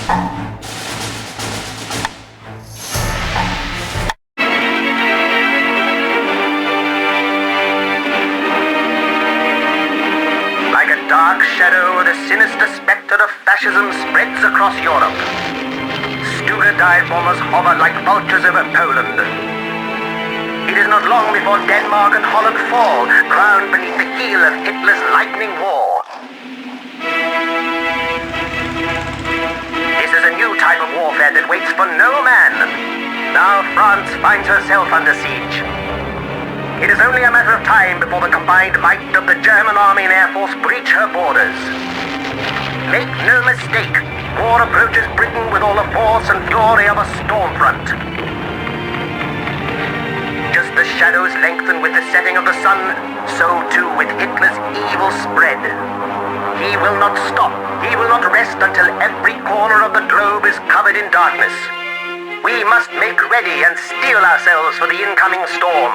Like a dark shadow, the sinister spectre of fascism spreads across Europe. Stuka dive bombers hover like vultures over Poland. It is not long before Denmark and Holland fall, crowned beneath the heel of Hitler's lightning war. This is a new type of warfare that waits for no man. Now France finds herself under siege. It is only a matter of time before the combined might of the German Army and Air Force breach her borders. Make no mistake, war approaches Britain with all the force and glory of a storm front. Just as shadows lengthen with the setting of the sun, so too with Hitler's evil spread. He will not stop, he will not rest until every corner of the globe is covered in darkness. We must make ready and steel ourselves for the incoming storm.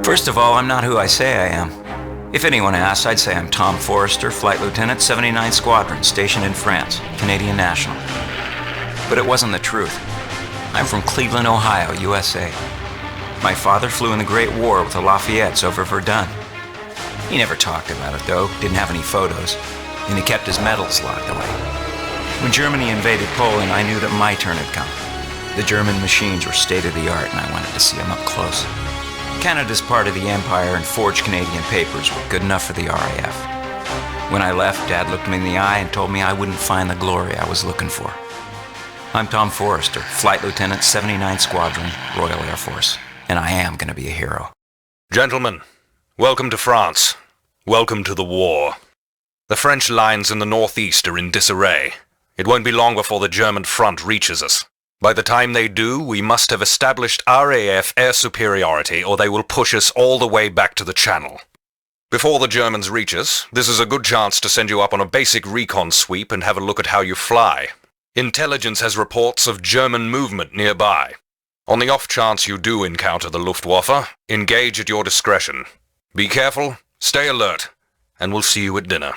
First of all, I'm not who I say I am. If anyone asks, I'd say I'm Tom Forrester, Flight Lieutenant, 79th Squadron, stationed in France, Canadian National. But it wasn't the truth. I'm from Cleveland, Ohio, USA. My father flew in the Great War with the Lafayettes over Verdun. He never talked about it, though, didn't have any photos, and he kept his medals locked away. When Germany invaded Poland, I knew that my turn had come. The German machines were state-of-the-art, and I wanted to see them up close. Canada's part of the Empire, and forged Canadian papers were good enough for the RAF. When I left, Dad looked me in the eye and told me I wouldn't find the glory I was looking for. I'm Tom Forrester, Flight Lieutenant, 79th Squadron, Royal Air Force, and I am going to be a hero. Gentlemen, welcome to France. Welcome to the war. The French lines in the northeast are in disarray. It won't be long before the German front reaches us. By the time they do, we must have established RAF air superiority, or they will push us all the way back to the Channel. Before the Germans reach us, this is a good chance to send you up on a basic recon sweep and have a look at how you fly. Intelligence has reports of German movement nearby. On the off chance you do encounter the Luftwaffe, engage at your discretion. Be careful, stay alert, and we'll see you at dinner.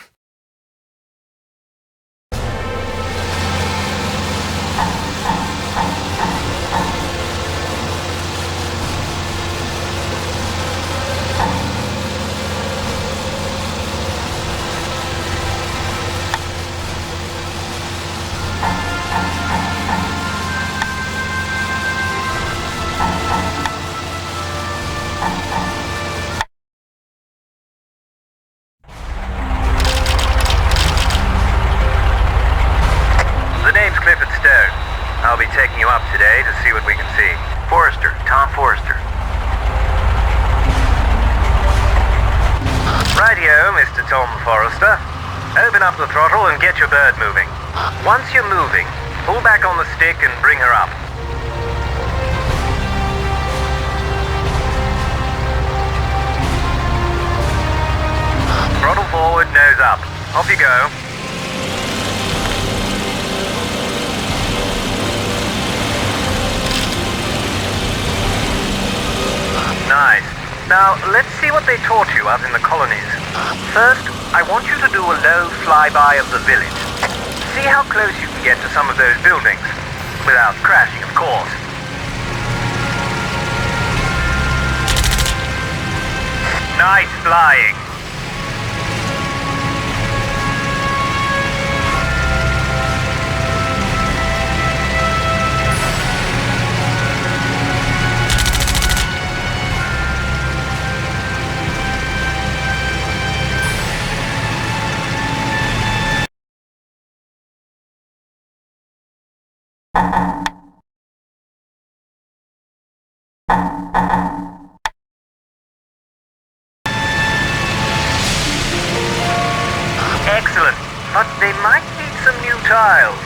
I'll be taking you up today to see what we can see. Forrester, Tom Forrester. Rightio, Mr. Tom Forrester. Open up the throttle and get your bird moving. Once you're moving, pull back on the stick and bring her up. Throttle forward, nose up. Off you go. Nice. Now, let's see what they taught you out in the colonies. First, I want you to do a low flyby of the village. See how close you can get to some of those buildings. Without crashing, of course. Nice flying. Excellent, but they might need some new tiles.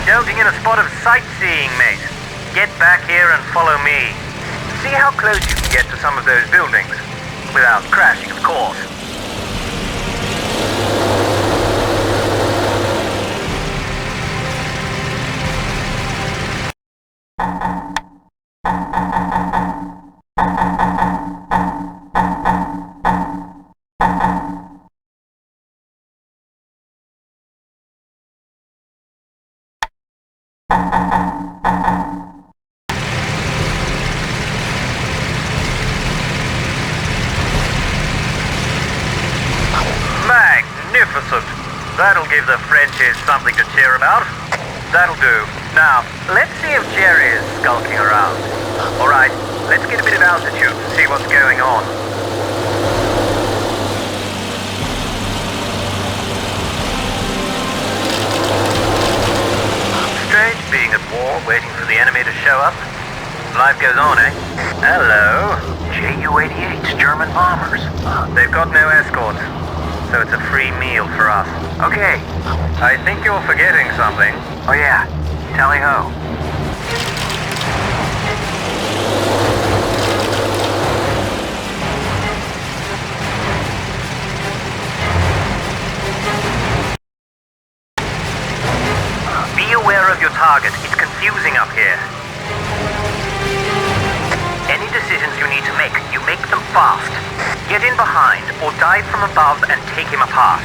Indulging in a spot of sightseeing, mate. Get back here and follow me. See how close you can get to some of those buildings. Without crashing, of course. Magnificent. That'll give the Frenchies something to cheer about. That'll do. Now, let's see if Jerry is skulking around. All right, let's get a bit of altitude to see what's going on. Strange being at war, waiting for the enemy to show up. Life goes on, eh? Hello. Ju-88's German bombers. They've got no escorts, so it's a free meal for us. Okay. I think you're forgetting something. Oh yeah. Tally-ho. Be aware of your target. It's confusing up here. Any decisions you need to make, you make them fast. Get in behind, or dive from above and take him apart.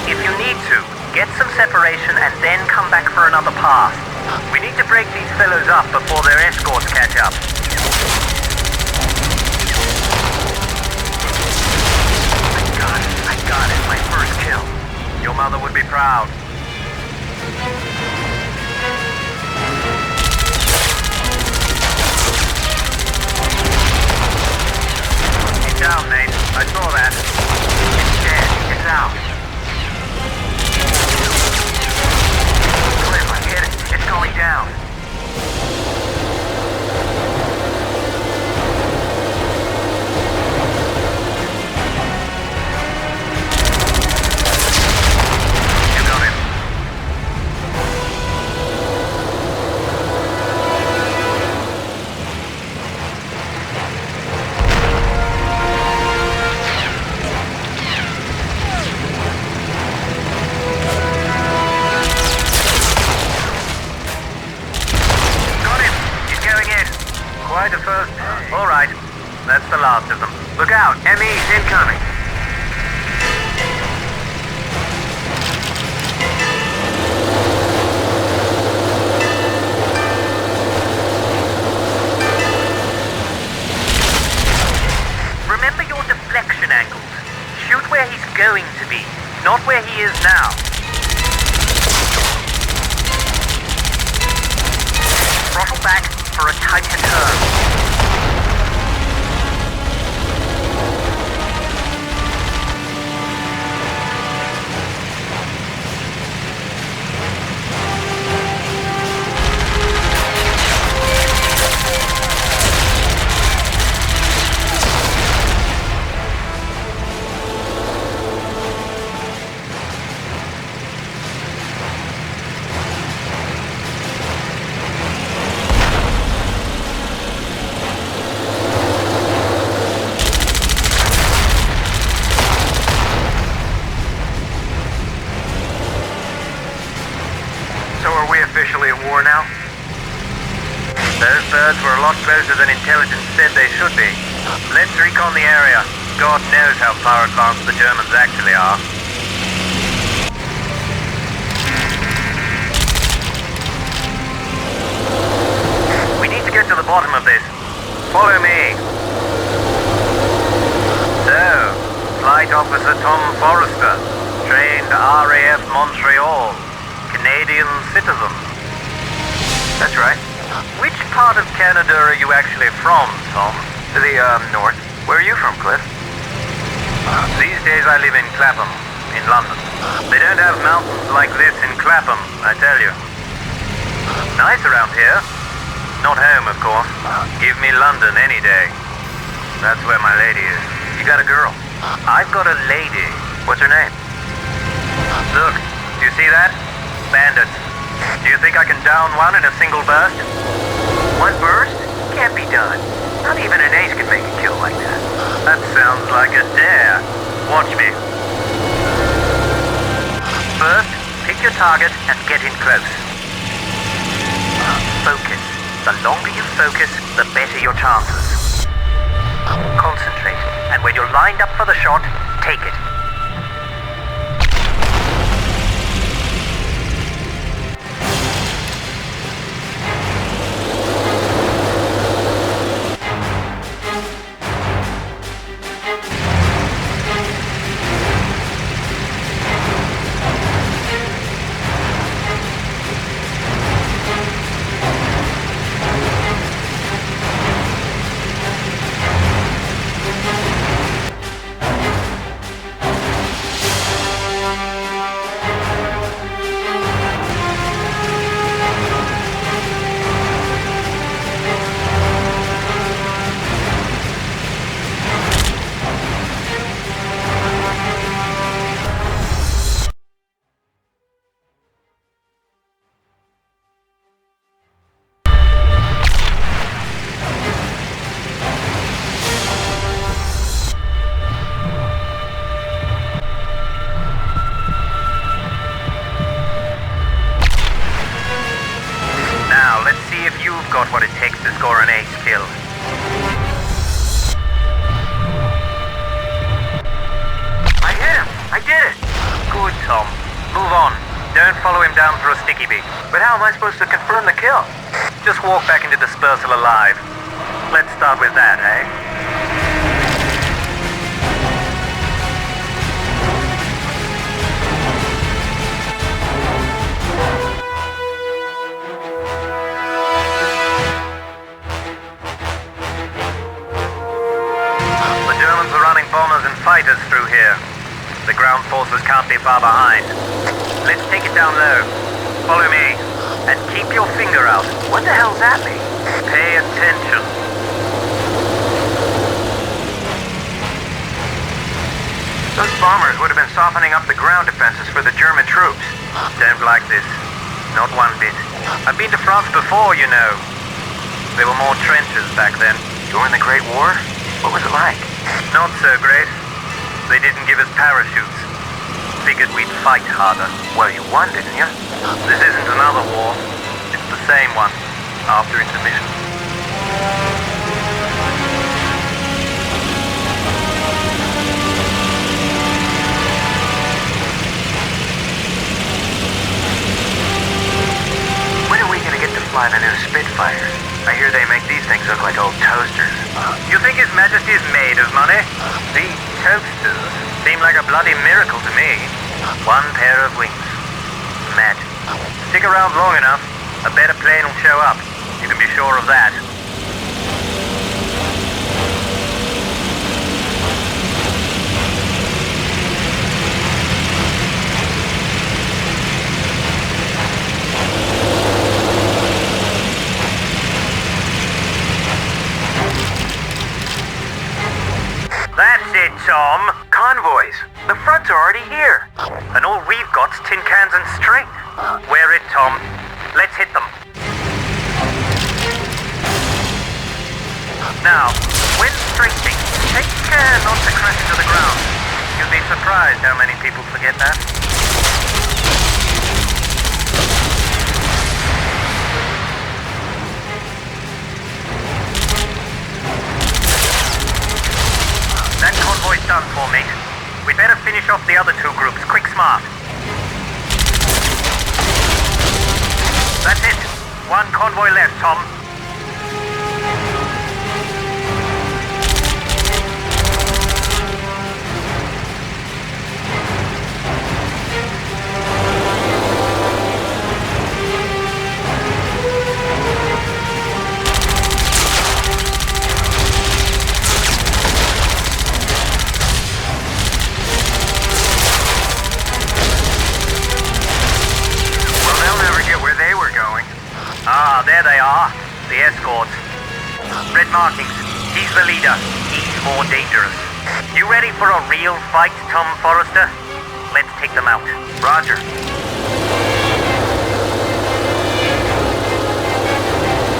If you need to, get some separation and then come back for another pass. We need to break these fellows up before their escorts catch up. I got it, my first kill. Your mother would be proud. He's down, Nate. I saw that. It's dead. It's out. Cliff, I hit it. It's going down. You got him. Quite a first. All right. That's the last of them. Look out. ME's incoming. Remember your deflection angles. Shoot where he's going to be, not where he is now. Throttle back for a tighter turn. Officially at war now? Those birds were a lot closer than intelligence said they should be. Let's recon the area. God knows how far advanced the Germans actually are. We need to get to the bottom of this. Follow me. So, Flight Officer Tom Forrester, trained RAF Montreal, Canadian citizen. That's right. Which part of Canada are you actually from, Tom? The, north. Where are you from, Cliff? These days I live in Clapham, in London. They don't have mountains like this in Clapham, I tell you. Nice around here. Not home, of course. Give me London any day. That's where my lady is. You got a girl? I've got a lady. What's her name? Look, do you see that? Bandits. Do you think I can down one in a single burst? One burst? Can't be done. Not even an ace can make a kill like that. That sounds like a dare. Watch me. First, pick your target and get in close. Focus. The longer you focus, the better your chances. Concentrate, and when you're lined up for the shot, take it. Don't follow him down through a sticky beak. But how am I supposed to confirm the kill? Just walk back into dispersal alive. Let's start with that, eh? The Germans are running bombers and fighters through here. The ground forces can't be far behind. Let's take it down low. Follow me. And keep your finger out. What the hell's that mean? Pay attention. Those bombers would have been softening up the ground defenses for the German troops. Don't like this. Not one bit. I've been to France before, you know. There were more trenches back then. During the Great War? What was it like? Not so great. They didn't give us parachutes. Figured we'd fight harder. Well, you won, didn't you? This isn't another war. It's the same one. After intermission. When are we gonna get to fly the new Spitfires? I hear they make these things look like old toasters. You think His Majesty is made of money? These toasters seem like a bloody miracle to me. One pair of wings. Magic. Stick around long enough, a better plane will show up. You can be sure of that. That's it, Tom. Convoys! The front's already here! And all we've got's tin cans and string. Wear it, Tom. Let's hit them. Now, when strafing, take care not to crash into the ground. You'll be surprised how many people forget that. That convoy's done for, mate. We'd better finish off the other two groups, quick smart. That's it. One convoy left, Tom. Ah, there they are. The escorts. Red markings. He's the leader. He's more dangerous. You ready for a real fight, Tom Forrester? Let's take them out. Roger.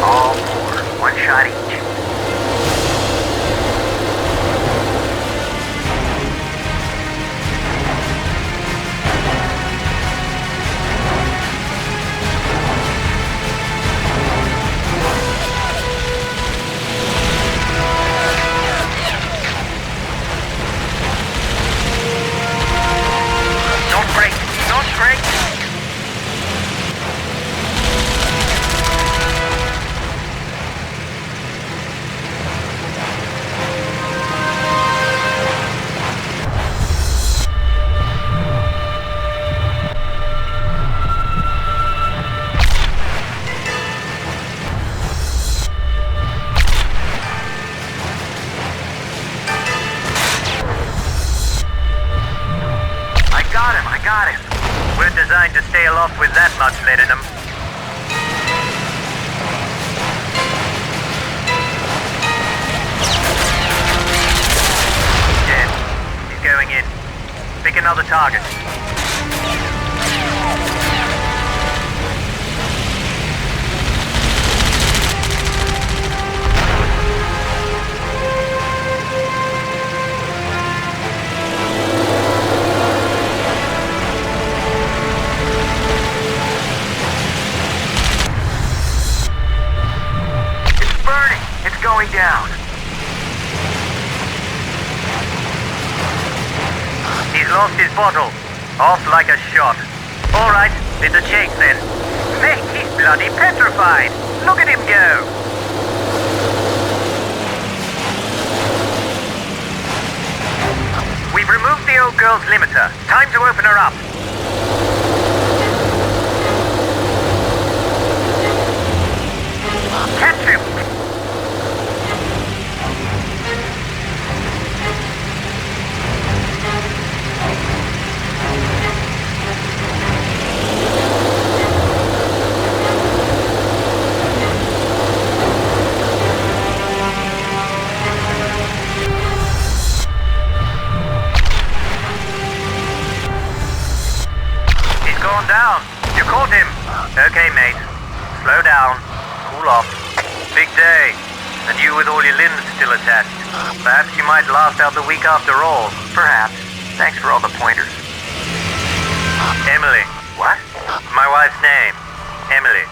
All four. One shot each. Got him. We're designed to stay aloft with that much lead in them. Dead. He's going in. Pick another target. Going down. He's lost his bottle. Off like a shot. All right, It's a chase then. Mate, he's bloody petrified. Look at him go. We've removed the old girl's limiter. Time to open her up. Catch him! He's gone down. You caught him. Okay, mate. Slow down. Cool off. Big day. And you with all your limbs still attached. Perhaps you might last out the week after all. Perhaps. Thanks for all the pointers. Emily. What? My wife's name. Emily.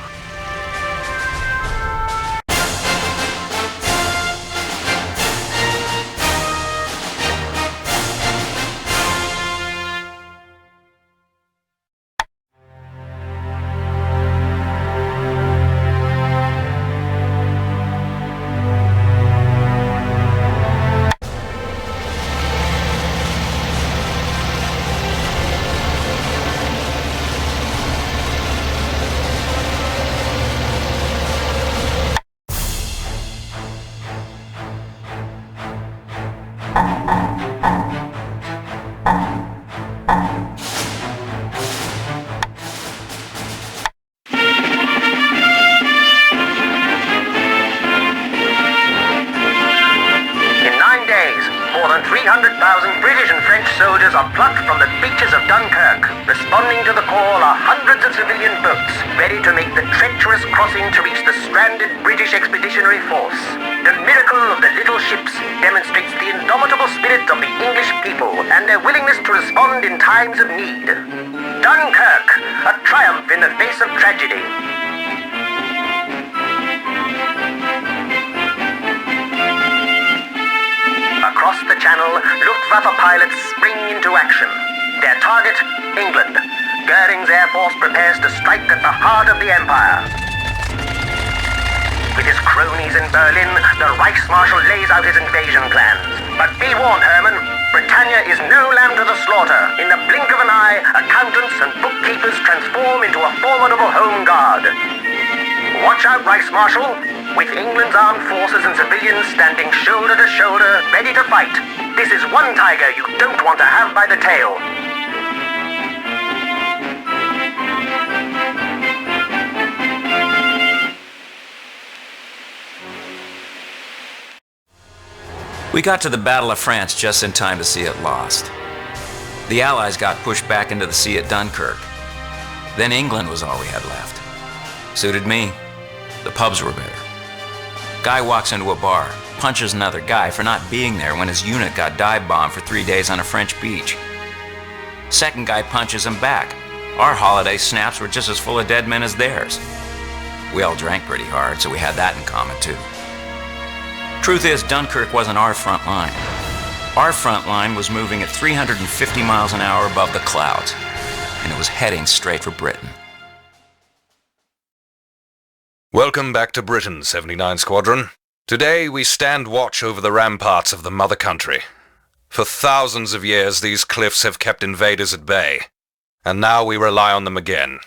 In 9 days, more than 300,000 British and French soldiers are plucked from the beaches of Dunkirk. Responding to the call are hundreds of civilian boats, ready to make the treacherous crossing to reach the stranded British Expeditionary Force. The miracle of the little ships demonstrates the indomitable spirit of the English people and their willingness to respond in times of need. Dunkirk, a triumph in the face of tragedy. Across the channel, Luftwaffe pilots spring into action. Their target, England. Goering's Air Force prepares to strike at the heart of the Empire. With his cronies in Berlin, the Reichsmarshal lays out his invasion plans. But be warned, Hermann, Britannia is no lamb to the slaughter. In the blink of an eye, accountants and bookkeepers transform into a formidable home guard. Watch out, Reichsmarshal. With England's armed forces and civilians standing shoulder to shoulder, ready to fight. This is one tiger you don't want to have by the tail. We got to the Battle of France just in time to see it lost. The Allies got pushed back into the sea at Dunkirk. Then England was all we had left. Suited me. The pubs were better. Guy walks into a bar, punches another guy for not being there when his unit got dive-bombed for 3 days on a French beach. Second guy punches him back. Our holiday snaps were just as full of dead men as theirs. We all drank pretty hard, so we had that in common too. Truth is, Dunkirk wasn't our front line. Our front line was moving at 350 miles an hour above the clouds, and it was heading straight for Britain. Welcome back to Britain, 79 Squadron. Today we stand watch over the ramparts of the mother country. For thousands of years these cliffs have kept invaders at bay, and now we rely on them again.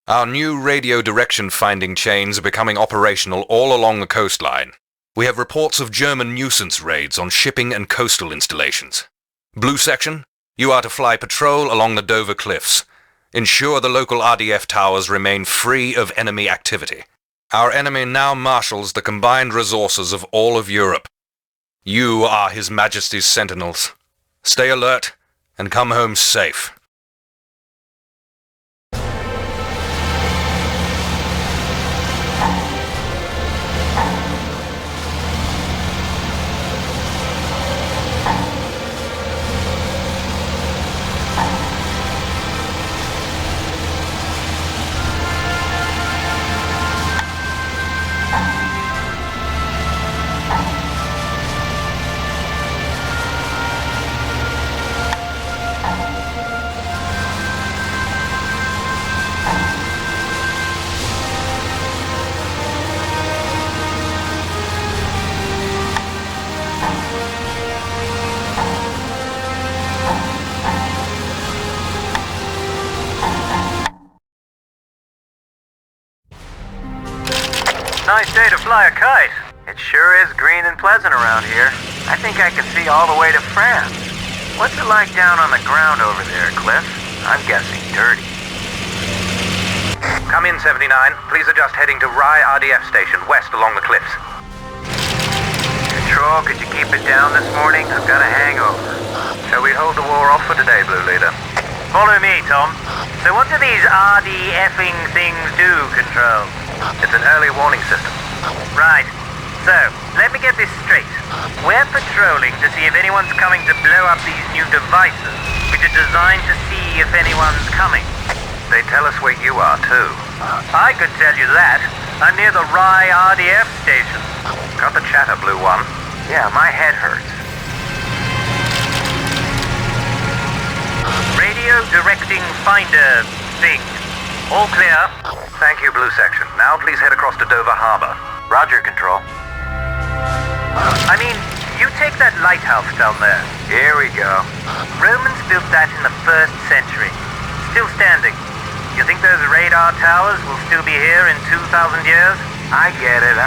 Our new radio direction finding chains are becoming operational all along the coastline. We have reports of German nuisance raids on shipping and coastal installations. Blue Section, you are to fly patrol along the Dover Cliffs. Ensure the local RDF towers remain free of enemy activity. Our enemy now marshals the combined resources of all of Europe. You are His Majesty's sentinels. Stay alert and come home safe. nice day to fly a kite. It sure is green and pleasant around here. I think I can see all the way to France. What's it like down on the ground over there, Cliff? I'm guessing dirty. Come in, 79. Please adjust heading to Rye RDF station, west along the cliffs. Control, could you keep it down this morning? I've got a hangover. Shall we hold the war off for today, Blue Leader? Follow me, Tom. So what do these RDFing things do, Control? It's an early warning system. Right. So, let me get this straight. We're patrolling to see if anyone's coming to blow up these new devices, which are designed to see if anyone's coming. They tell us where you are, too. I could tell you that. I'm near the Rye RDF station. Got the chatter, Blue One. Yeah, my head hurts. Radio directing finder thing. All clear. Thank you, Blue Section. Now please head across to Dover Harbor. Roger, Control. I mean, you take that lighthouse down there. Here we go. Romans built that in the 1st century. Still standing. You think those radar towers will still be here in 2,000 years? I get it.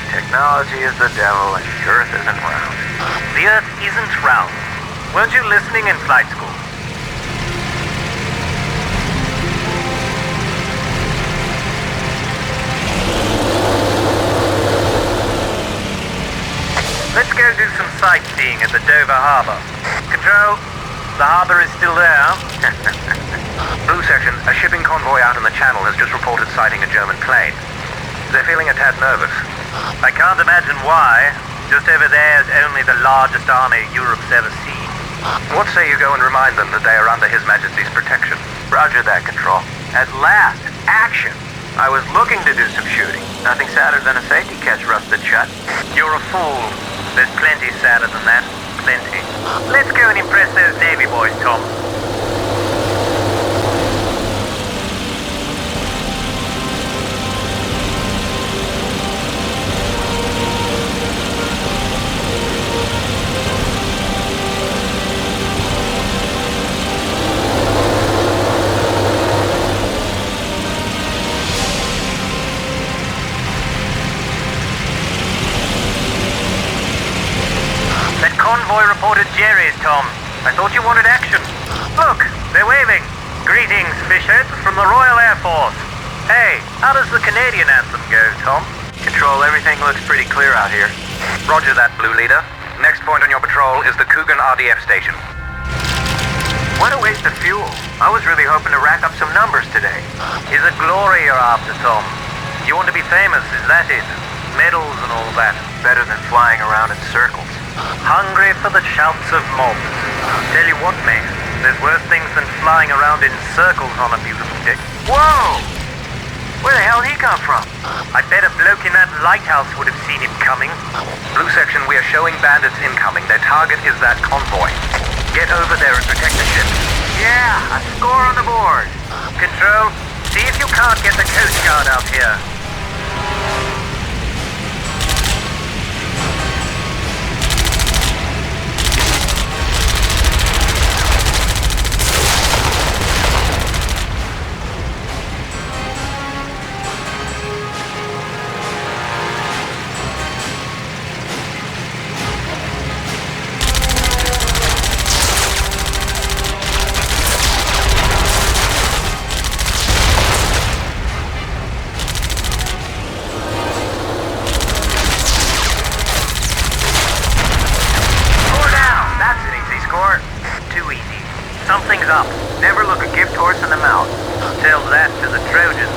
Technology is the devil and the Earth isn't round. The Earth isn't round. Weren't you listening in flight school? Let's go do some sightseeing at the Dover Harbor. Control, the harbor is still there. Blue Section, a shipping convoy out in the channel has just reported sighting a German plane. They're feeling a tad nervous. I can't imagine why. Just over there is only the largest army Europe's ever seen. What say you go and remind them that they are under His Majesty's protection? Roger that, Control. At last, action! I was looking to do some shooting. Nothing sadder than a safety catch rusted shut. You're a fool. There's plenty sadder than that. Plenty. Let's go and impress those Navy boys, Tom. Convoy reported Jerry's, Tom. I thought you wanted action. Look, they're waving. Greetings, fishheads from the Royal Air Force. Hey, how does the Canadian anthem go, Tom? Control, everything looks pretty clear out here. Roger that, Blue Leader. Next point on your patrol is the Coogan RDF station. What a waste of fuel. I was really hoping to rack up some numbers today. Is it glory you're after, Tom? You want to be famous, is that it? Medals and all that. Better than flying around in circles. Hungry for the shouts of mobs. Tell you what, mate, there's worse things than flying around in circles on a beautiful day. Whoa! Where the hell did he come from? I bet a bloke in that lighthouse would have seen him coming. Blue Section, we are showing bandits incoming. Their target is that convoy. Get over there and protect the ship. Yeah, a score on the board. Control, see if you can't get the Coast Guard out here. Something's up. Never look a gift horse in the mouth. Tell that to the Trojans.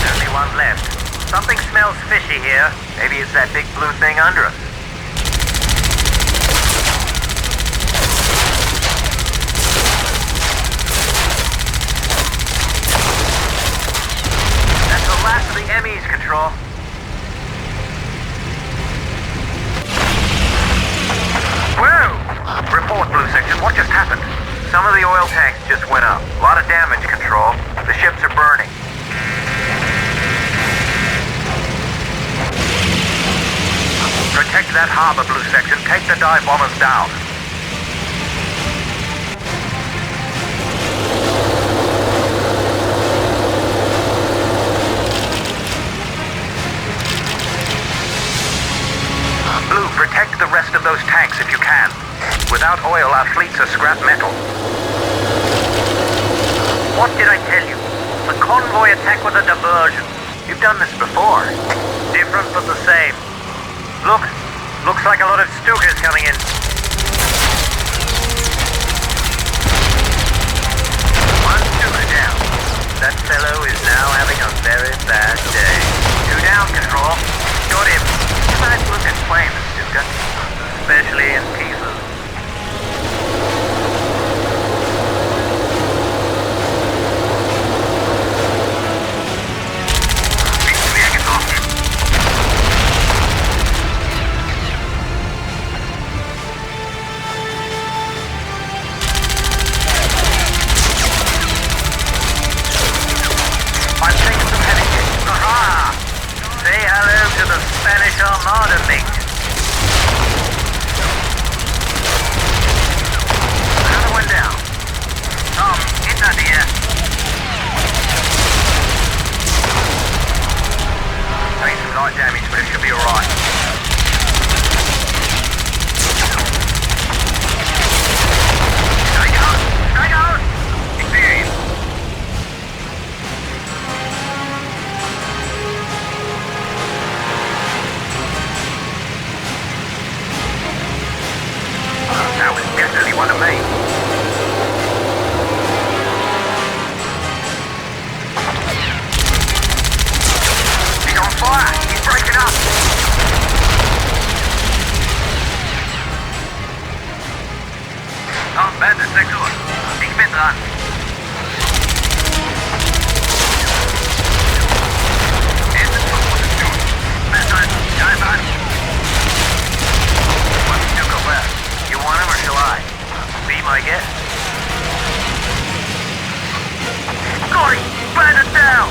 Only one left. Something smells fishy here. Maybe it's that big blue thing under us. Last of the ME's, Control. Whoa! Report, Blue Section. What just happened? Some of the oil tanks just went up. A lot of damage, Control. The ships are burning. protect that harbor, Blue Section. Take the dive bombers down. Blue, protect the rest of those tanks if you can. Without oil, our fleets are scrap metal. What did I tell you? The convoy attack was a diversion. You've done this before. Different but the same. Look, looks like a lot of Stukas coming in. One Stuka down. That fellow is now having a very bad day. 2 down, Control. Got him. Nice looking plane, the Stuka. Especially in pieces. Spanish Armada, mate. Another one down. Tom, it's under here. Take some light damage, but it should be alright. Stay down! Stay down! Experience. That was definitely one of me. He's on fire! He's breaking up! Bandit next door. Ich bin dran. Erste Position. Messer, dive on. One Stuka left. You want him or shall I? Be my guest. Got him! Bandit down!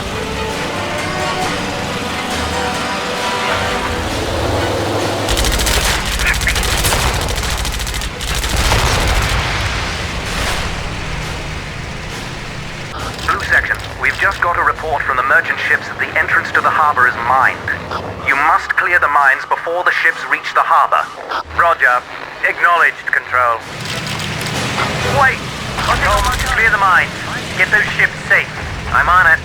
Blue Section, we've just got a report from the merchant ships that the entrance to the harbor is mined. You must clear the mines before the ships reach the harbor. Roger. Acknowledged, Control. Wait! Tom, clear the mines. Get those ships safe. I'm on it.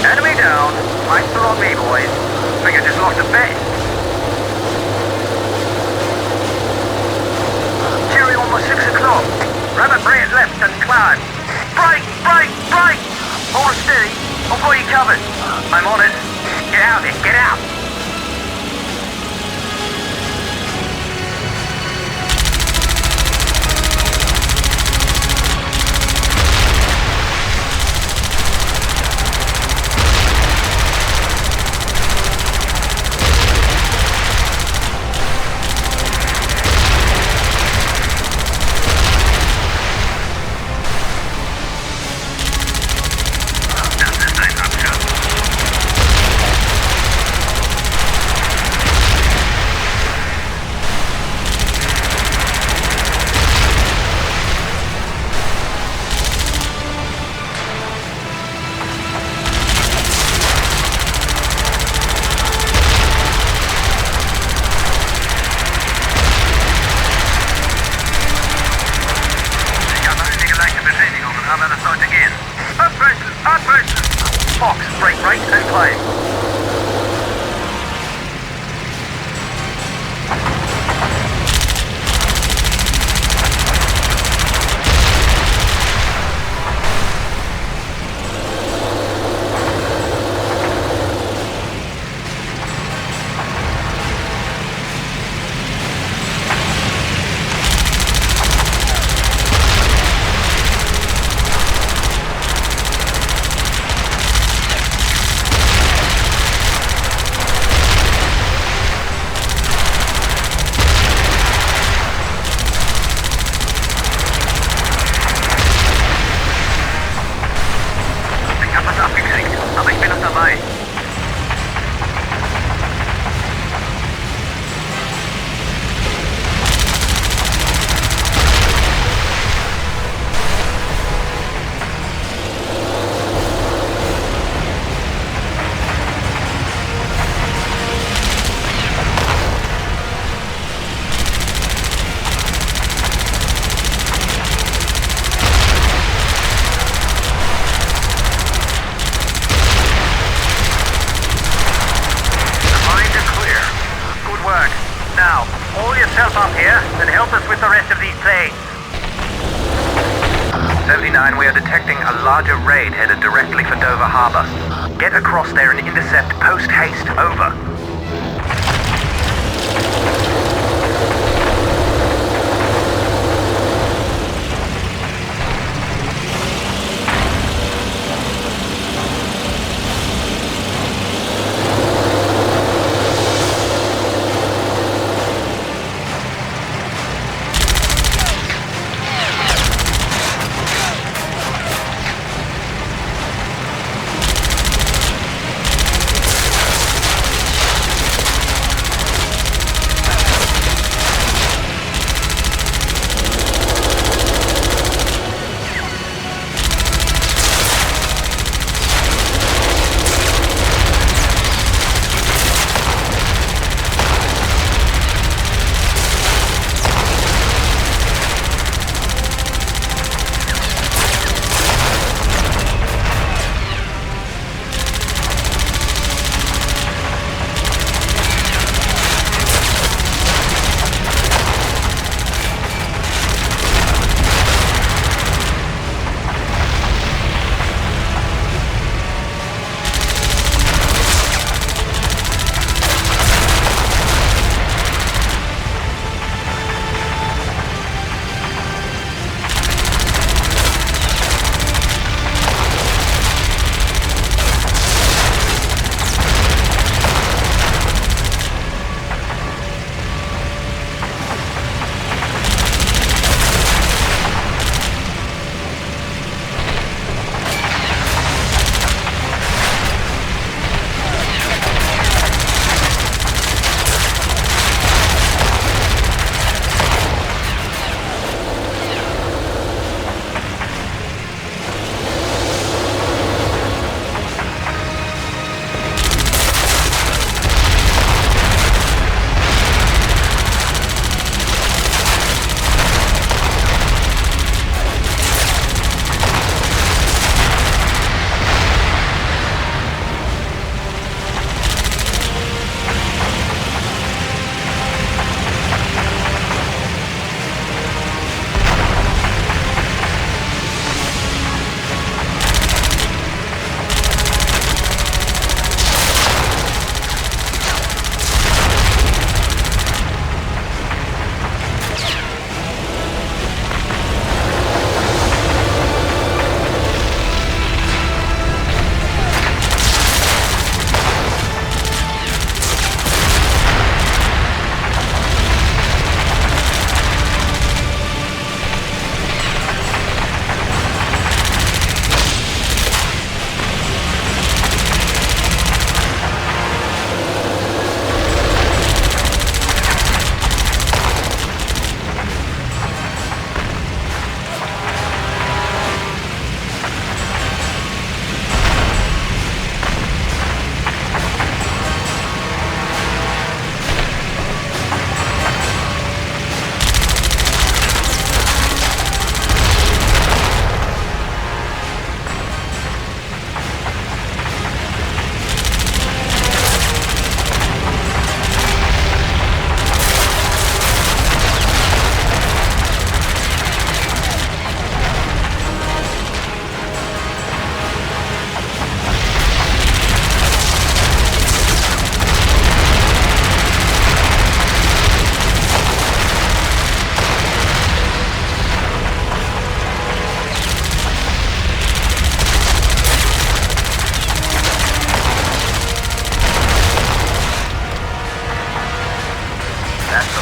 Enemy down. Lights are on me, boys. Think I just lost a bet. Jerry, almost 6 o'clock. Rabbit Bray's left and climb. Break! Break! Break! Hold it steady. I've got you covered. I'm on it. Get out there. Get out. 9, we are detecting a larger raid headed directly for Dover Harbor. Get across there and intercept post-haste. Over.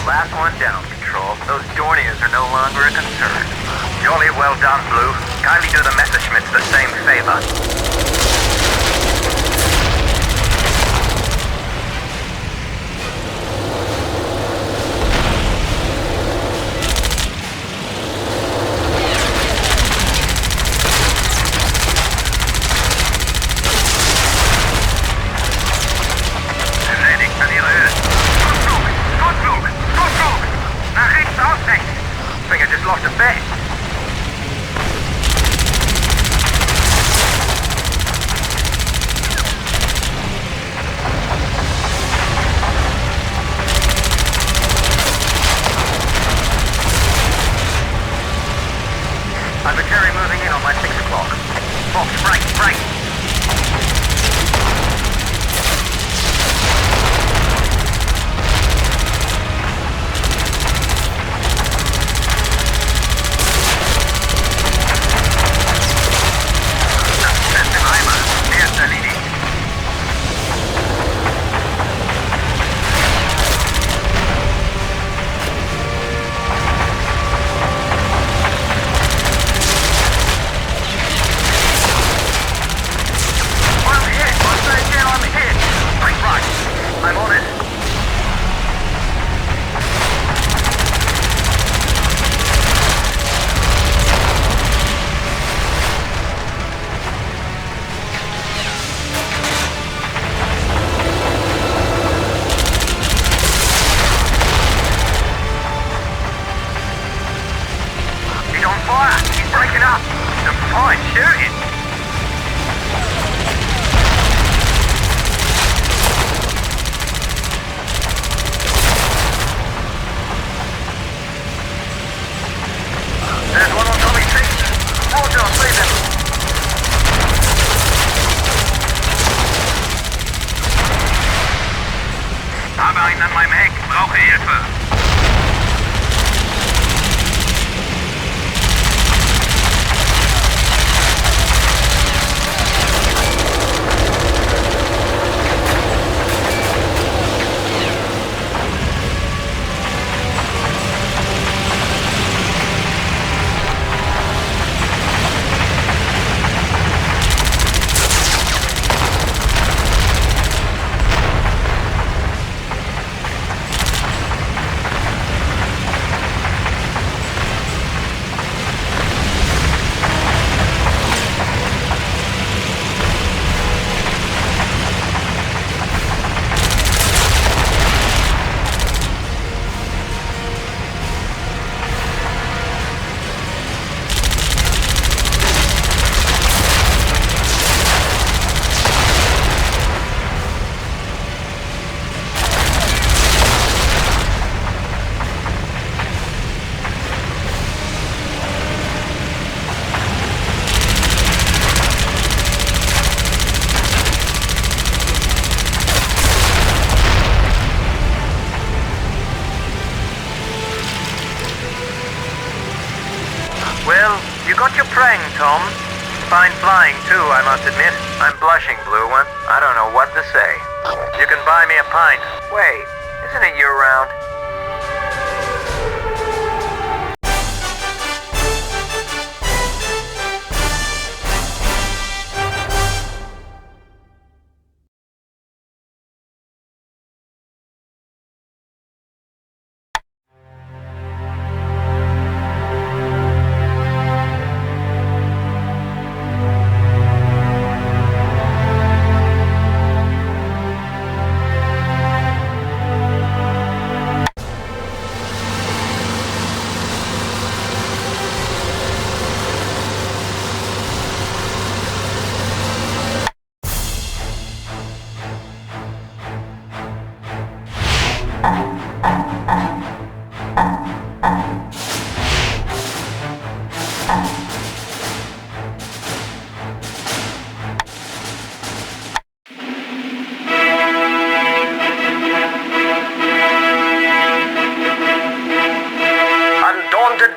Last one down, Control. Those Dorniers are no longer a concern. Jolly well done, Blue. Kindly do the Messerschmitts the same favor. Lost a bet. Cherry moving in on my 6 o'clock. Fox, right, right. I'm on it. He's on fire. He's breaking up. The fire shooting. There's one on Tommy 6. Roger, leave him. Habe einen an meinem Heck. Brauche Hilfe. Well, you got your prang, Tom. Fine flying, too, I must admit. I'm blushing, Blue One. I don't know what to say. You can buy me a pint. Wait, isn't it year-round?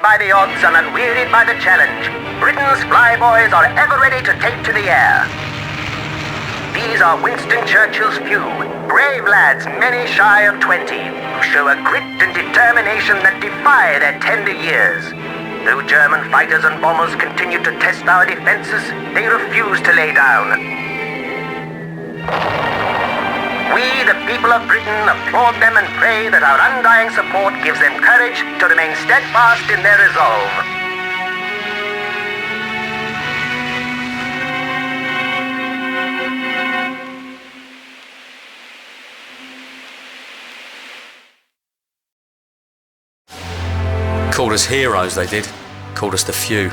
By the odds and unwearied by the challenge, Britain's flyboys are ever ready to take to the air. These are Winston Churchill's few, brave lads many shy of 20, who show a grit and determination that defy their tender years. Though German fighters and bombers continue to test our defenses, they refuse to lay down. We, the people of Britain, applaud them and pray that our undying support gives them courage to remain steadfast in their resolve. Called us heroes, they did. Called us the few.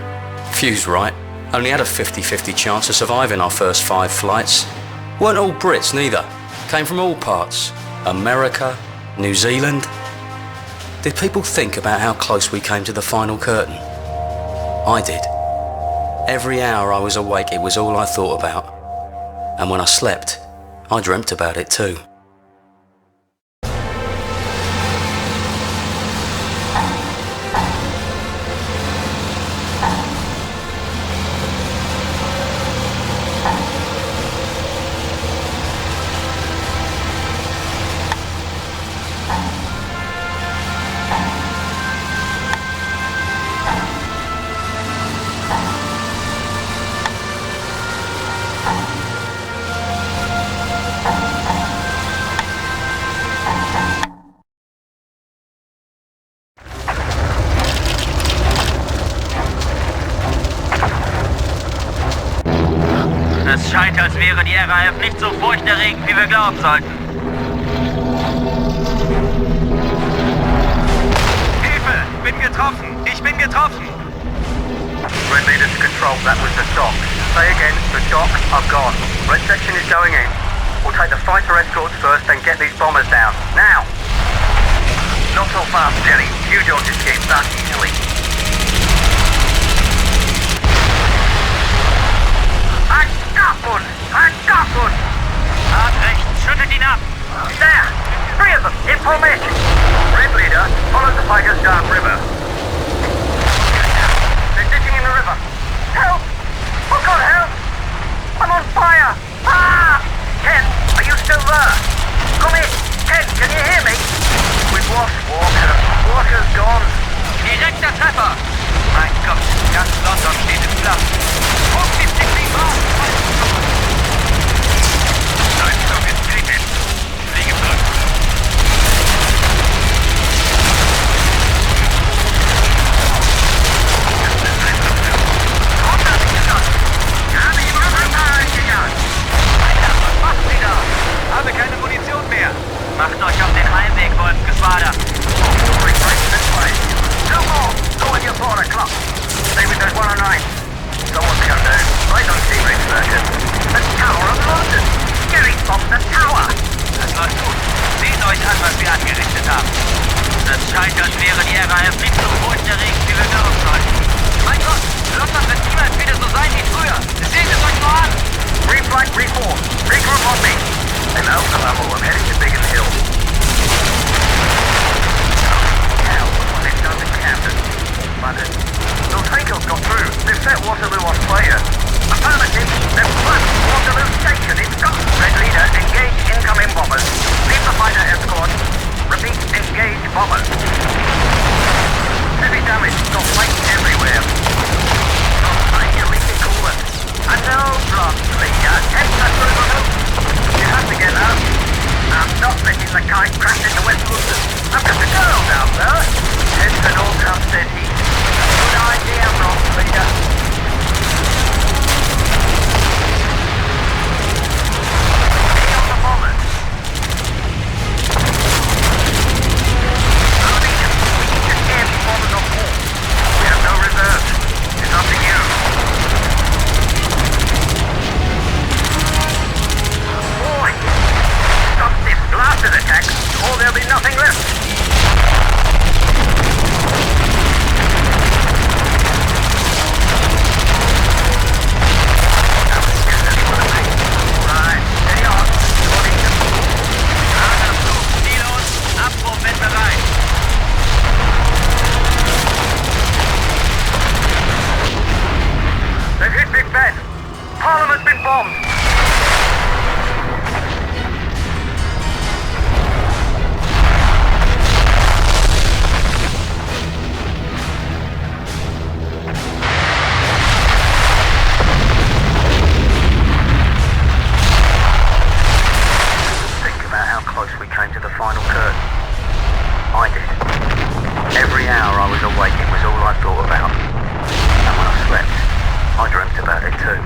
Few's right. Only had a 50-50 chance of surviving our first 5 flights. Weren't all Brits, neither. Came from all parts. America, New Zealand. Did people think about how close we came to the final curtain? I did. Every hour I was awake, it was all I thought about. And when I slept, I dreamt about it too. Es scheint, als wäre die RAF nicht so furchterregend, wie wir glauben sollten. Hilfe! Bin getroffen! Ich bin getroffen! Red leader to control, that was the dock. Say again, the docks are gone. Red section is going in. We'll take the fighter escorts first, then get these bombers down. Now! Not so fast, Jelly. You don't escape that easily. Ein Hart rechts, schüttet ihn ab! There! 3 of them, in formation! Red leader, follow the fighters downriver. They're ditching in the river. Help! Oh God, help! I'm on fire! Ah! Ken, are you still there? Come in! Ken, can you hear me? We've lost Walker. Walker's gone. Direkter Treffer! Mein Gott, ganz London steht im Flammen. 50 Grad! Leistung ist kritisch. Fliege zurück. Alter, was macht sie da? Habe keine Munition mehr. Macht euch auf den Heimweg, Wolfsgeschwader. No more! Go with your 4 o'clock. Stay with those 109. So what's he gonna do? I don't see Red Circus. The Tower of London! Jerry bombed the tower! Das läuft gut. Seht euch an, was wir angerichtet haben. Es scheint, als wäre die RAF nicht so furchterregend, wie wir glauben sollten. Mein Gott, London wird niemals wieder so sein wie früher. Seht es euch nur an! Reflight, reform. Regroup on me. I'm out of ammo. I'm heading to Biggin Hill. Hell, what they've done to Camden. Buggers. Those Hankels got through. They've set Waterloo on fire. Affirmative. They've flanked Waterloo Station. It's got Red leader, engage incoming bombers. Leave the fighter escort. Repeat, engage bombers. Heavy damage. Got light everywhere. Not trying to leave it cooler. I know, Blonde leader. Enter through the hoop. You have to get out. I'm not letting the kite crash into West London. I've got the girl down there. Head to North Hampstead Heath. Good idea, Blonde leader. Be on the bombers. No leader. We need to scare the bombers off wall. We have no reserves. It's up to you. Boy! Stop this blasted attack, or there'll be nothing left. Right, steady on. Silos, Abwurf wird bereit. They've hit Big Ben. Parliament's been bombed. Think about how close we came to the final curtain. I did. Every hour I was awake, it was all I thought about. And when I slept, I dreamt about it too.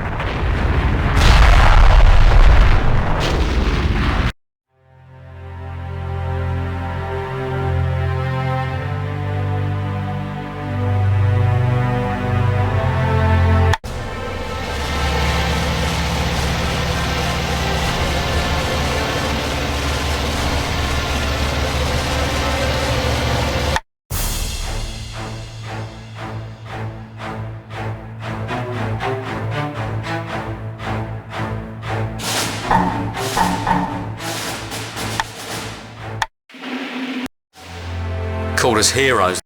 Called us heroes.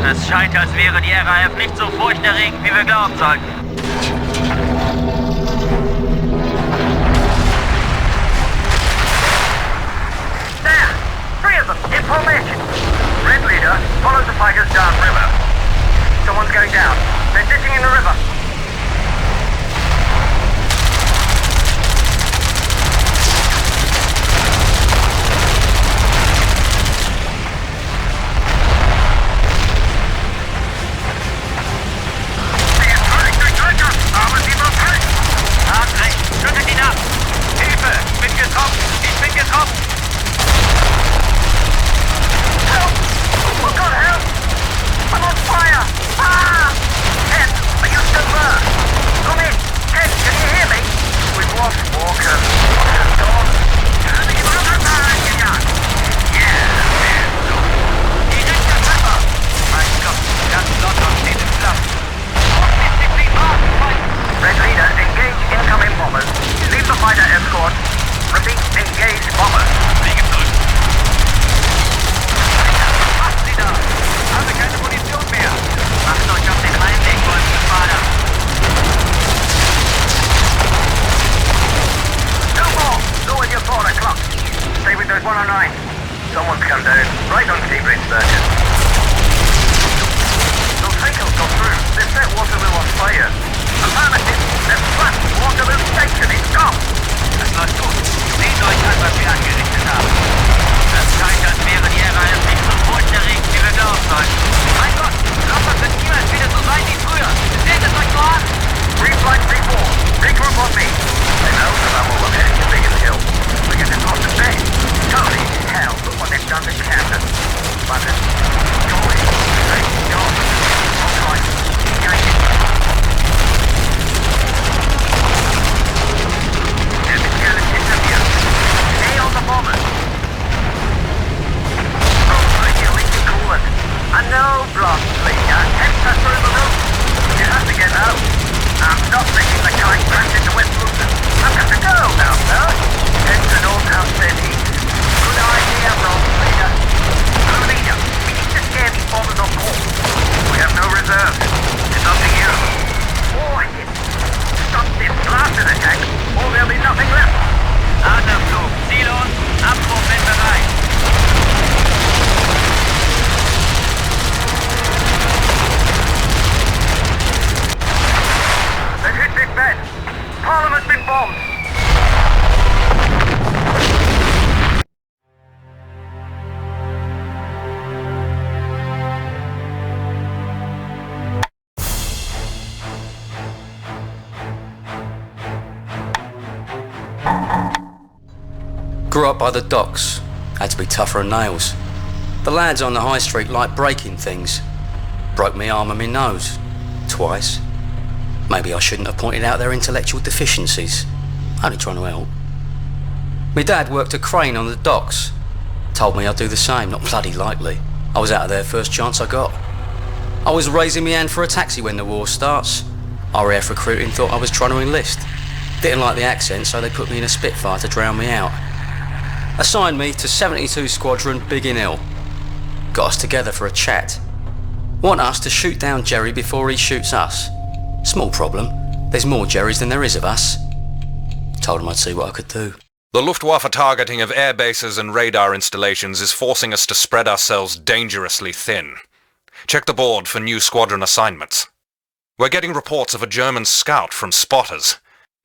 Es scheint, als wäre die RAF nicht so furchterregend, wie wir glauben sollten. There! 3 of them, in formation! Red leader follows the fighters downriver. Someone's going down. They're ditching in the river. Schüttet ihn ab! Hilfe! Ich bin getroffen! Ich bin getroffen! Help! Oh God, help! I'm on fire! Ah! Ken, are you still there? Come in! Ken, can you hear me? We've lost Walker. Walker's gone. Yeah, so. Die rechte Treffer! Mein Gott, ganz London steht in Flammen. Disziplin aufgefallen! Red leader, engage incoming bombers. Leave the fighter escort. Repeat, engage bombers. Fliege zurück. Was Sie da? Haben wir keine Munition mehr. Macht euch auf den Heimweg, Wolfsgefahr. No more. Lower your 4 o'clock. Stay with those 109. Someone's come down. Right on Seabridge, Sergeant. Those vehicles got through. They set Waterloo on fire. Affirmative. They've swept Waterloo Station. It's gone. Das läuft gut. Seht euch an, was wir angerichtet haben. Es scheint, als wäre die RAF nicht so furchterregend, wie wir glauben sollten. Mein Gott, London wird niemals wieder so sein wie früher. Seht es euch nur an. Reflight 3-4. Regroup on me. They know that I'm all heading to Biggin Hill. We're getting across the bay. Totally hell, look what they've done to Camden. But go away. Thank God. All right. Engage it. Stay on the bombers. Oh, you're leaking coolant. I know, blast leader. Takes us through the roof. You have to get out. I'm not thinking the kite crashed into West Luton. I've got to go now, sir. Head to North Hampstead Heath. Good idea, blast leader. Blue leader, we need to scare these bombers on course. We have no reserves. It's up to you. Or hit. Stop this blasted attack, or there'll be nothing left. Atemflug, Ziele uns, Abwurf wenn bereit. They've hit Big Ben. Parliament's been bombed. Grew up by the docks. Had to be tougher than nails. The lads on the high street like breaking things. Broke me arm and me nose. Twice. Maybe I shouldn't have pointed out their intellectual deficiencies. Only trying to help. My dad worked a crane on the docks. Told me I'd do the same, not bloody likely. I was out of there first chance I got. I was raising me hand for a taxi when the war starts. RAF recruiting thought I was trying to enlist. Didn't like the accent, so they put me in a Spitfire to drown me out. Assigned me to 72 Squadron Biggin Hill. Got us together for a chat. Want us to shoot down Jerry before he shoots us. Small problem. There's more Jerrys than there is of us. Told him I'd see what I could do. The Luftwaffe targeting of air bases and radar installations is forcing us to spread ourselves dangerously thin. Check the board for new squadron assignments. We're getting reports of a German scout from spotters.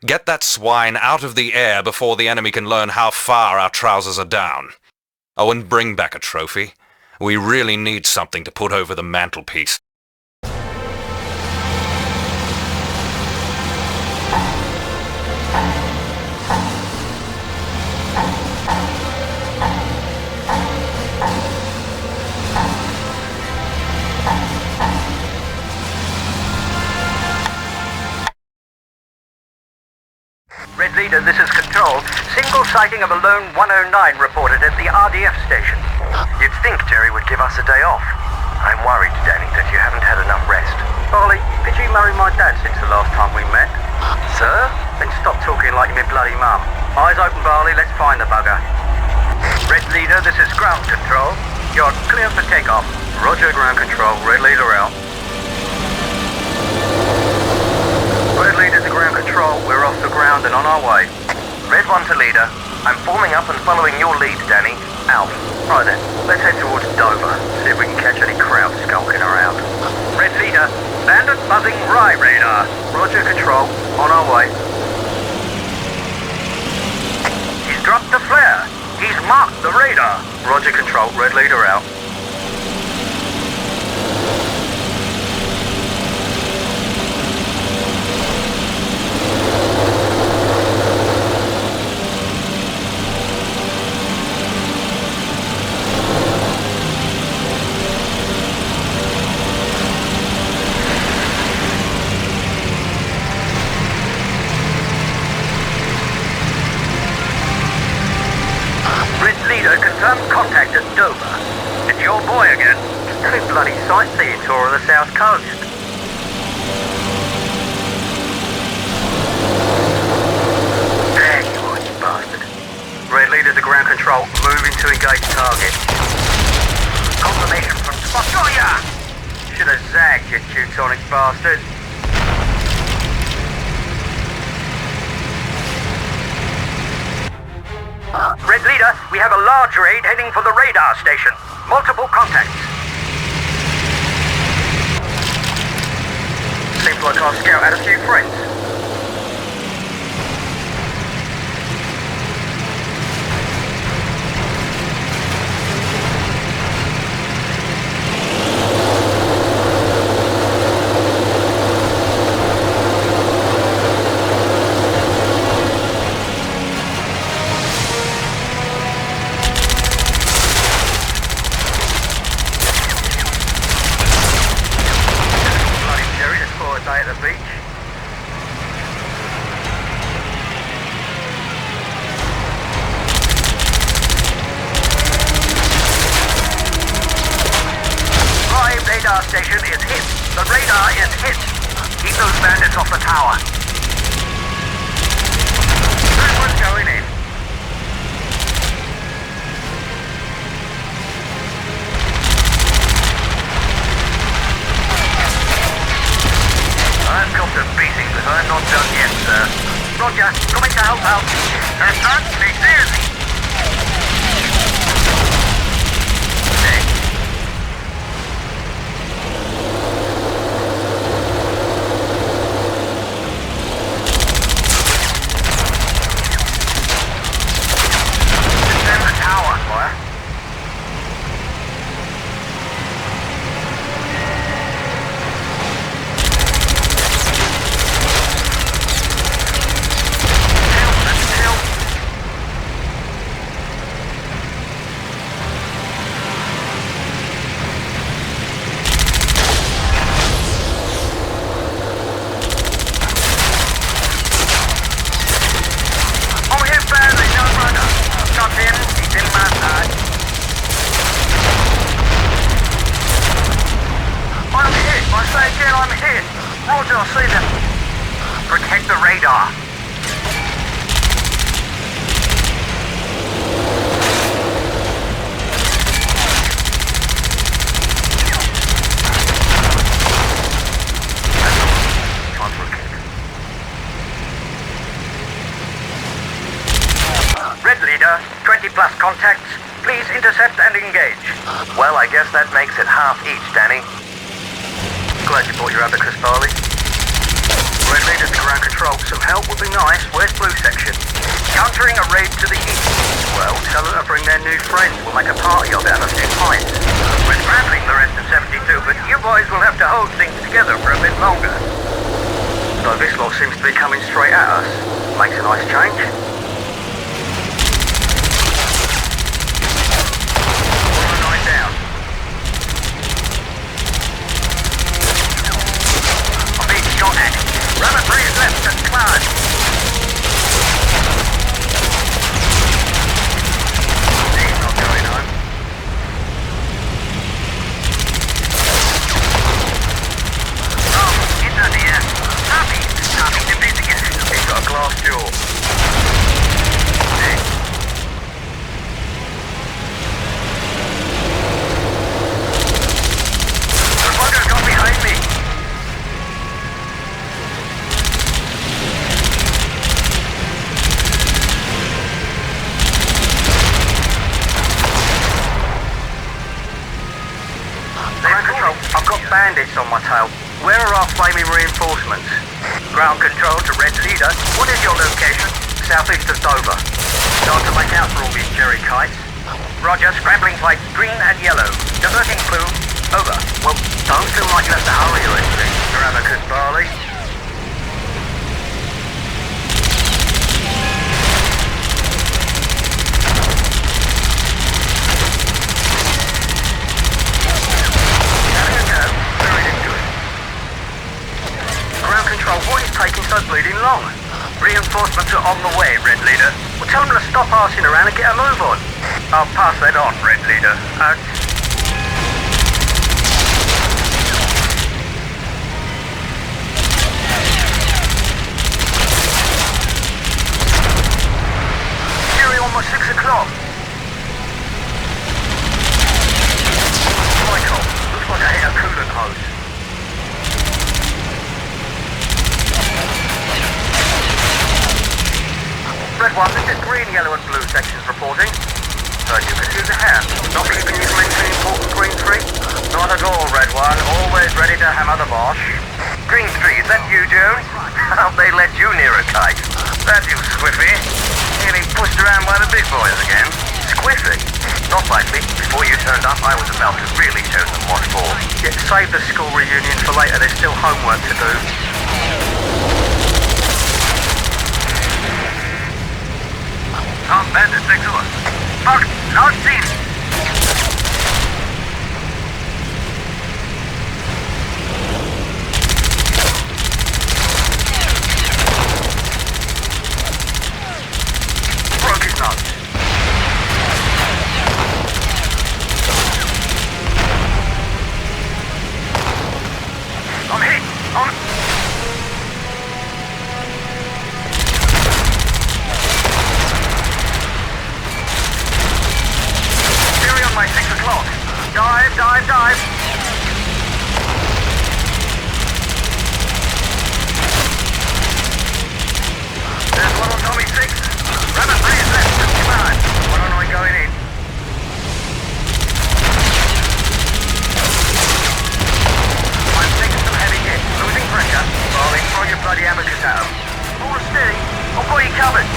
Get that swine out of the air before the enemy can learn how far our trousers are down. Oh, and bring back a trophy. We really need something to put over the mantelpiece. Leader, this is Control. Single sighting of a lone 109 reported at the RDF station. You'd think Jerry would give us a day off. I'm worried, Danny, that you haven't had enough rest. Barley, did you marry my dad since the last time we met? Sir? Then stop talking like your bloody mum. Eyes open, Barley, let's find the bugger. Red Leader, this is Ground Control. You're clear for takeoff. Roger, Ground Control. Red Leader out. Red Leader to Ground Control. We're off the ground and on our way. Red 1 to Leader. I'm forming up and following your lead, Danny. Out. Right then, let's head towards Dover. See if we can catch any crowd skulking around. Red Leader, bandit buzzing rye radar. Roger, Control. On our way. He's dropped the flare. He's marked the radar. Roger, Control. Red Leader out. Confirmed contact at Dover. It's your boy again. Too bloody sightseeing tour of the south coast. There you are, you bastard. Red Leader to Ground Control, moving to engage target. Confirmation from spot. Got ya! Should have zagged, you Teutonic bastard. Red Leader, we have a large raid heading for the radar station. Multiple contacts. Seems like our scout had a few friends. At the beach. Live radar station is hit. The radar is hit. Keep those bandits off the tower. That one's going in. I've got a beating, but I'm not done yet, sir. Roger, coming to help out. That's done, take it easy. Defend the tower, fire. Roger, I see them. Protect the radar. Time for a kick. Red Leader, 20 plus contacts. Please intercept and engage. Well, I guess that makes it half each, Danny. Glad you brought your abacus, Barley. Red Leader to Ground Control. Some help would be nice. Where's Blue Section? Countering a raid to the east. Well, tell them to bring their new friends. We'll make a party of it and a few pints. We're scrambling the rest of 72, but you boys will have to hold things together for a bit longer. Though this lot seems to be coming straight at us. Makes a nice change. Down. I'm being shot at. Run at his left and charge. bandits on my tail. Where are our flaming reinforcements? Ground control to Red Leader. What is your location? Southeast of Dover. Start to make out for all these jerry kites. Roger, scrambling flights green and yellow. Diverting plume. Over. Well, don't feel like you have to hurry or anything. Grammakus, Barley. Ground control, what is taking so bleeding long? Reinforcements are on the way, Red Leader. Well, tell them to stop arsing around and get a move on. I'll pass that on, Red Leader. Fury almost 6 o'clock. Michael, looks like I hit a coolant hose. Red one, this is green, yellow and blue sections reporting. Heard you could use a hand. Not keeping you from entering important green 3? Not at all, Red one. Always ready to hammer the Bosch. Green 3, is that you, Jones? How'd they let you near a kite? That you, Squiffy. Nearly pushed around by the big boys again. Squiffy? Not likely. Before you turned up, I was about to really show them what for. Yeah, save the school reunion for later. There's still homework to do. Tom Bandit, next to us. Fuck, large scene. Broke his nose. I'm hit. By 6 o'clock. Dive, dive, dive. There's one on Tommy 6. Rabbit 3 is left. Come on. One on I going in. I'm taking some heavy hits. Losing pressure. Barley, throw your bloody abacus at him. Hold steady. I've got you covered.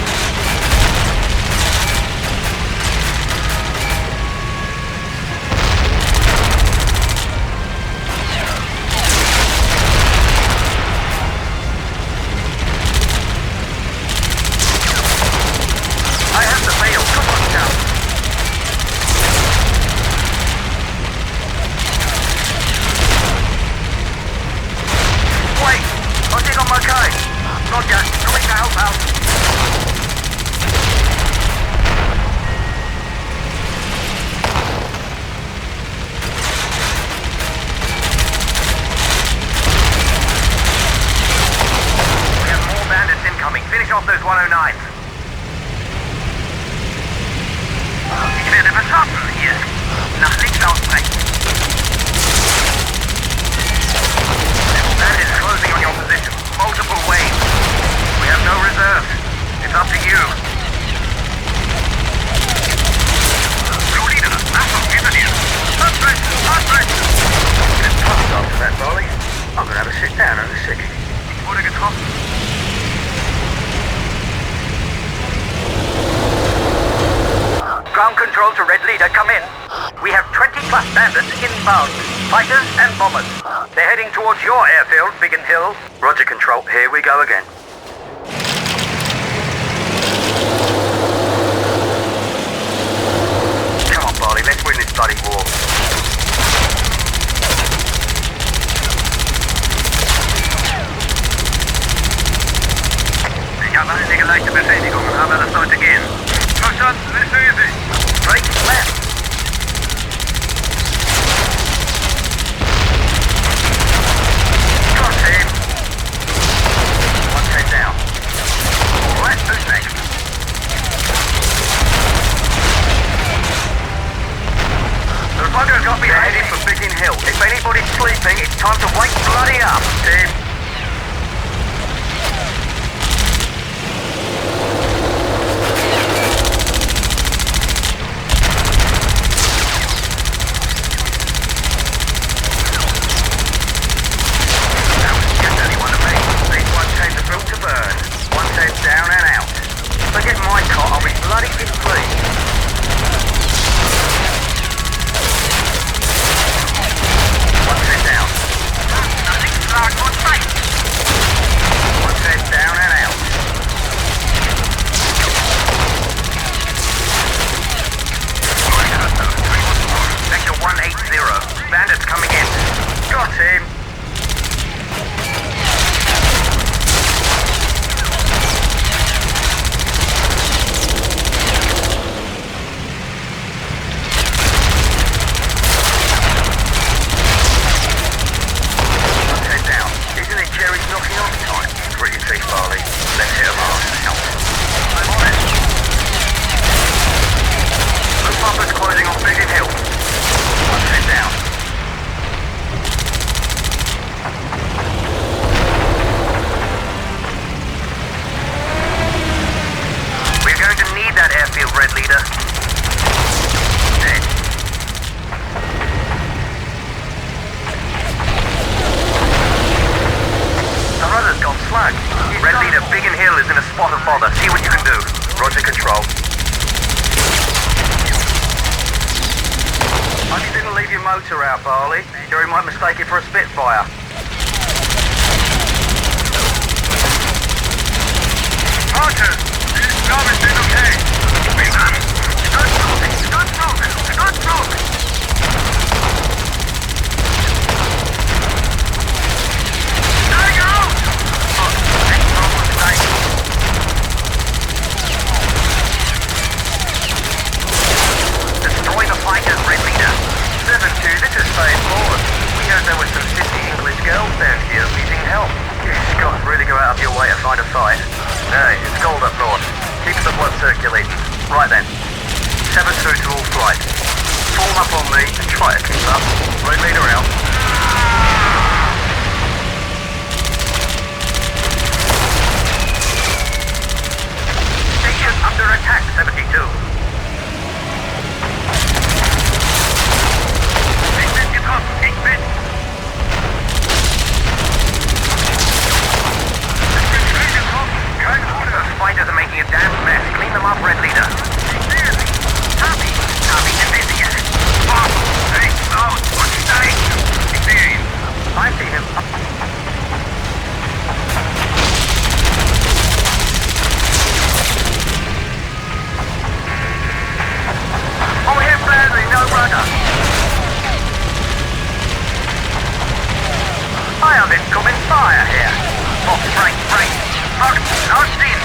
Finish off those 109s. Ich werde beschossen hier. Nach links ausbrechen. That is closing on your position. Multiple waves. We have no reserves. It's up to you. Blue leader, Achtung, hinter dir. Abbrech, abbrech. It's tough after that, Barley. I'm gonna have a sit down in a sec. Ich wurde getroffen. Ground control to Red Leader, come in. We have 20 plus bandits inbound. Fighters and bombers. They're heading towards your airfield, Biggin Hill. Roger control, here we go again. Come on, Barley, let's win this bloody war. Ich habe einige leichte Beschädigungen, aber das sollte gehen. Verstanden, ich sehe Sie. Straight left. Come on, team. One head down. Alright, who's next? The bugger's got me heading for Biggin Hill. If anybody's sleeping, it's time to wake bloody up, team. I'll be bloody displeased. One set down. Nothing's large on sight. One set down and out. Sector 180. Bandits coming in. Got him. Motor out, Barley. Jerry might mistake it for a Spitfire. Archer, this job has been okay. Good look. There you go! Next problem mistake. Destroy the fighters, Red Leader. 7-2, this is Phase Forward. We heard there were some 50 English girls down here needing help. You Scott really go out of your way to find a fight. Hey, it's cold up north. Keeps the blood circulating. Right then. 7-2 to all flights. Form up on me and try to keep up. Red Leader out. Station under attack, 72. Fighters are making a damn mess. Clean them up, Red Leader. Copy. Copy, Division. Boss. Hey, oh, what's he saying? Experience. I see him. Over here, Bradley, no runner. I have incoming fire here. Oh, break. No steam.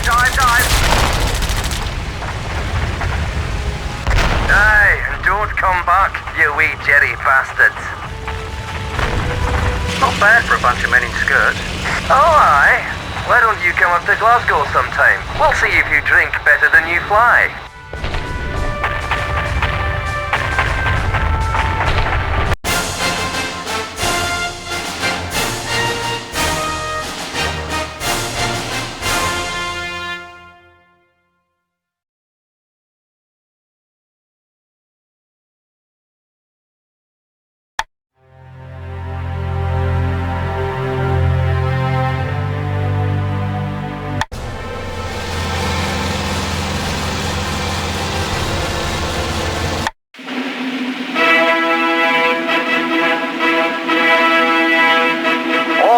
Dive. Hey, and don't come back, you wee Jerry bastards. Not bad for a bunch of men in skirts. Oh, aye. Why don't you come up to Glasgow sometime? We'll see if you drink better than you fly.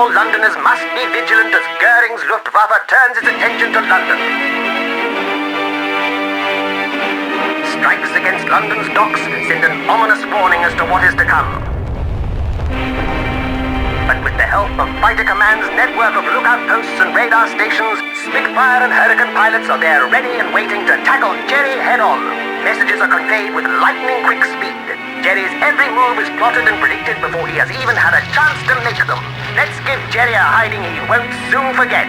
Londoners must be vigilant as Goering's Luftwaffe turns its attention to London. Strikes against London's docks send an ominous warning as to what is to come. But with the help of Fighter Command's network of lookout posts and radar stations, Spitfire and Hurricane pilots are there ready and waiting to tackle Jerry head-on. Messages are conveyed with lightning-quick speed. Jerry's every move is plotted and predicted before he has even had a chance to make them. Let's give Jerry a hiding he won't soon forget.